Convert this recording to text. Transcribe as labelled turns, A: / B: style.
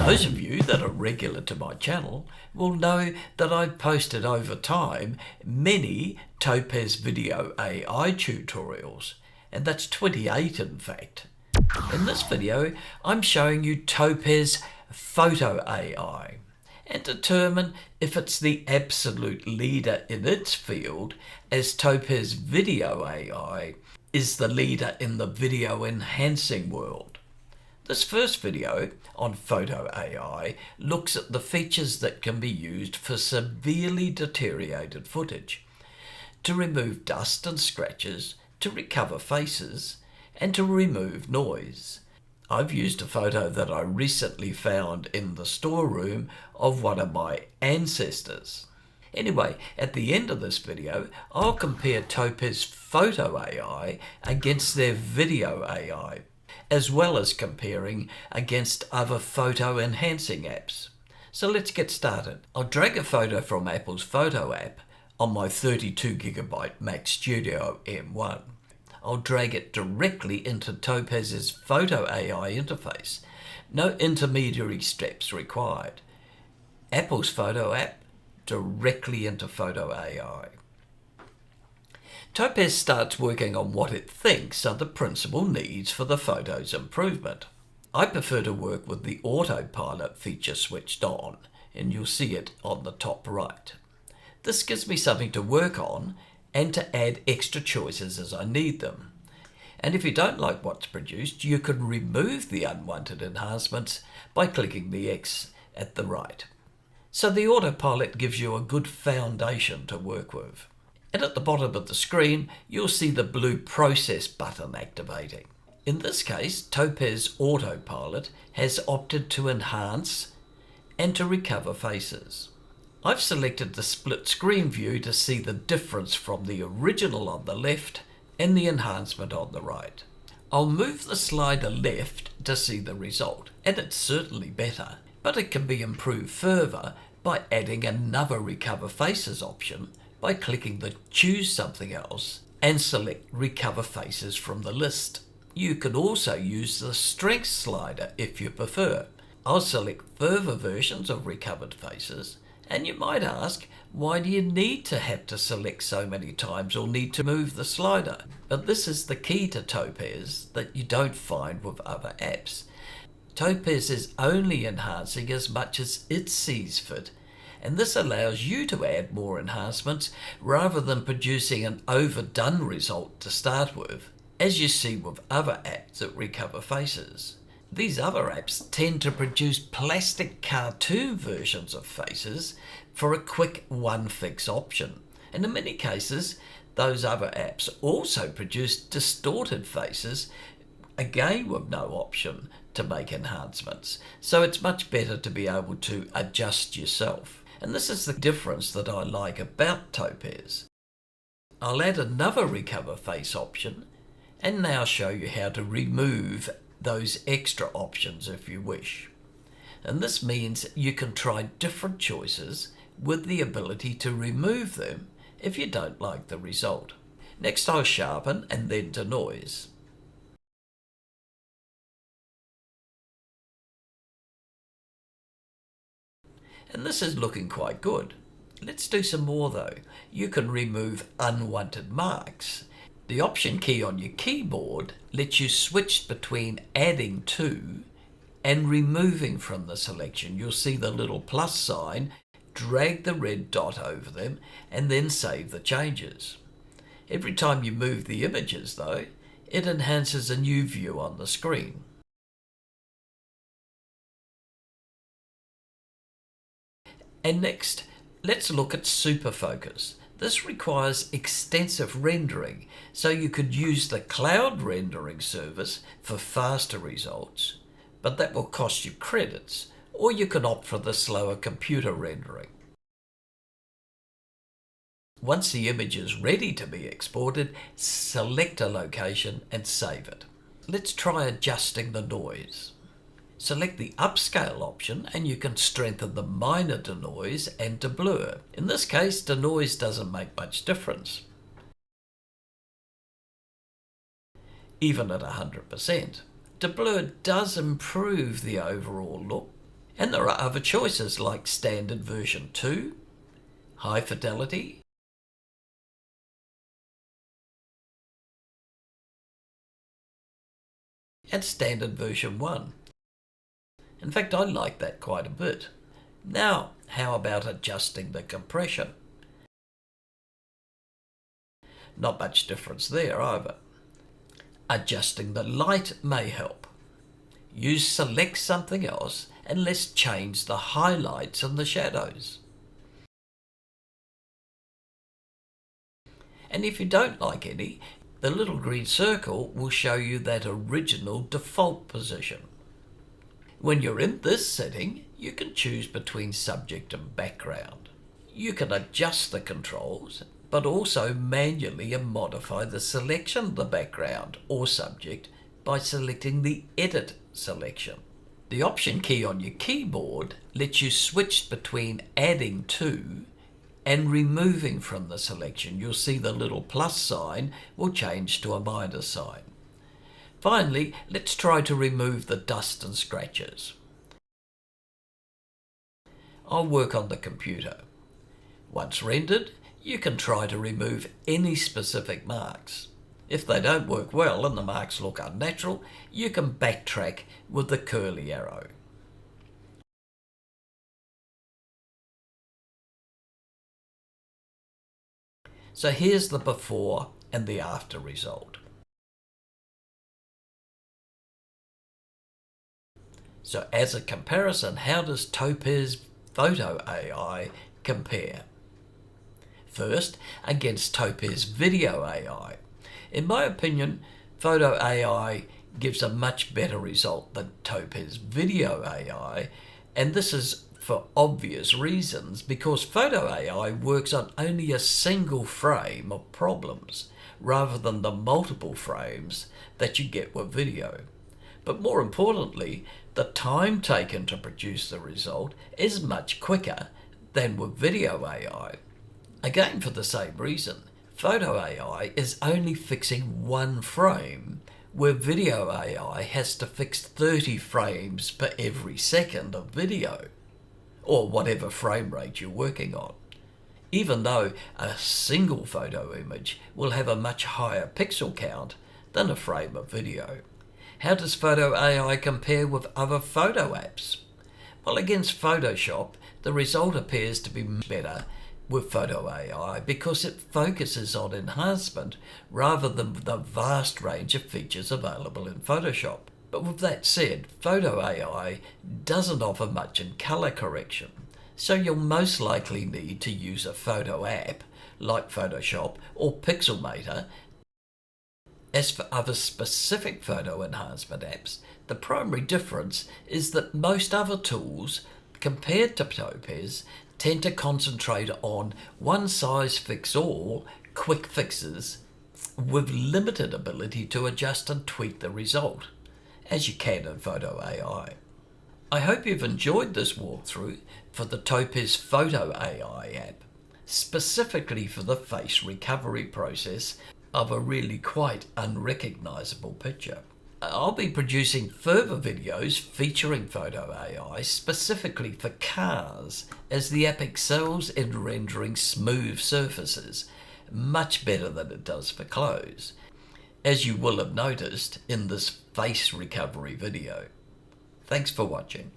A: Those of you that are regular to my channel will know that I've posted over time many Topaz Video AI tutorials, and that's 28 in fact. In this video, I'm showing you Topaz Photo AI and determine if it's the absolute leader in its field, as Topaz Video AI is the leader in the video enhancing world. This first video on Photo AI looks at the features that can be used for severely deteriorated footage, to remove dust and scratches, to recover faces, and to remove noise. I've used a photo that I recently found in the storeroom of one of my ancestors. Anyway, at the end of this video, I'll compare Topaz Photo AI against their Video AI, as well as comparing against other photo enhancing apps. So let's get started. I'll drag a photo from Apple's Photo app on my 32GB Mac Studio M1. I'll drag it directly into Topaz's Photo AI interface. No intermediary steps required. Apple's Photo app directly into Photo AI. Topaz starts working on what it thinks are the principal needs for the photo's improvement. I prefer to work with the autopilot feature switched on, and you'll see it on the top right. This gives me something to work on and to add extra choices as I need them. And if you don't like what's produced, you can remove the unwanted enhancements by clicking the X at the right. So the autopilot gives you a good foundation to work with. And at the bottom of the screen, you'll see the blue process button activating. In this case, Topaz Autopilot has opted to enhance and to recover faces. I've selected the split screen view to see the difference from the original on the left and the enhancement on the right. I'll move the slider left to see the result, and it's certainly better, but it can be improved further by adding another Recover Faces option by clicking the Choose Something Else and select Recover Faces from the list. You can also use the Strength slider if you prefer. I'll select further versions of recovered faces, and you might ask, why do you need to have to select so many times or need to move the slider? But this is the key to Topaz that you don't find with other apps. Topaz is only enhancing as much as it sees fit, and this allows you to add more enhancements rather than producing an overdone result to start with, as you see with other apps that recover faces. These other apps tend to produce plastic cartoon versions of faces for a quick one-fix option, and in many cases those other apps also produce distorted faces, again with no option to make enhancements. So it's much better to be able to adjust yourself. And this is the difference that I like about Topaz. I'll add another Recover Face option and now show you how to remove those extra options if you wish. And this means you can try different choices with the ability to remove them if you don't like the result. Next I'll Sharpen and then Denoise. And this is looking quite good. Let's do some more though. You can remove unwanted marks. The Option key on your keyboard lets you switch between adding to and removing from the selection. You'll see the little plus sign, drag the red dot over them and then save the changes. Every time you move the images though, it enhances a new view on the screen. And next, let's look at Super Focus. This requires extensive rendering, so you could use the cloud rendering service for faster results, but that will cost you credits, or you can opt for the slower computer rendering. Once the image is ready to be exported, select a location and save it. Let's try adjusting the noise. Select the upscale option and you can strengthen the minor denoise and deblur. In this case, denoise doesn't make much difference, even at 100%. Deblur does improve the overall look, And there are other choices like standard version 2, high fidelity, and standard version 1. In fact, I like that quite a bit. Now, how about adjusting the compression? Not much difference there either. Adjusting the light may help. You select something else and let's change the highlights and the shadows. And if you don't like any, the little green circle will show you that original default position. When you're in this setting, you can choose between subject and background. You can adjust the controls, but also manually modify the selection of the background or subject by selecting the Edit selection. The Option key on your keyboard lets you switch between adding to and removing from the selection. You'll see the little plus sign will change to a minus sign. Finally, let's try to remove the dust and scratches. I'll work on the computer. Once rendered, you can try to remove any specific marks. If they don't work well and the marks look unnatural, you can backtrack with the curly arrow. So here's the before and the after result. So as a comparison, how does Topaz Photo AI compare? First, against Topaz Video AI. In my opinion, Photo AI gives a much better result than Topaz Video AI, and this is for obvious reasons, because Photo AI works on only a single frame of problems rather than the multiple frames that you get with video. But more importantly, the time taken to produce the result is much quicker than with Video AI. Again, for the same reason, Photo AI is only fixing one frame, where Video AI has to fix 30 frames per every second of video, or whatever frame rate you're working on, even though a single photo image will have a much higher pixel count than a frame of video. How does Photo AI compare with other photo apps? Well, against Photoshop, the result appears to be better with Photo AI because it focuses on enhancement rather than the vast range of features available in Photoshop. But with that said, Photo AI doesn't offer much in color correction, so you'll most likely need to use a photo app like Photoshop or Pixelmator. As for other specific photo enhancement apps, the primary difference is that most other tools, compared to Topaz, tend to concentrate on one-size-fits-all quick fixes with limited ability to adjust and tweak the result, as you can in Photo AI. I hope you've enjoyed this walkthrough for the Topaz Photo AI app, specifically for the face recovery process of a really quite unrecognizable picture. I'll be producing further videos featuring Photo AI specifically for cars, as the app excels in rendering smooth surfaces, much better than it does for clothes, as you will have noticed in this face recovery video. Thanks for watching.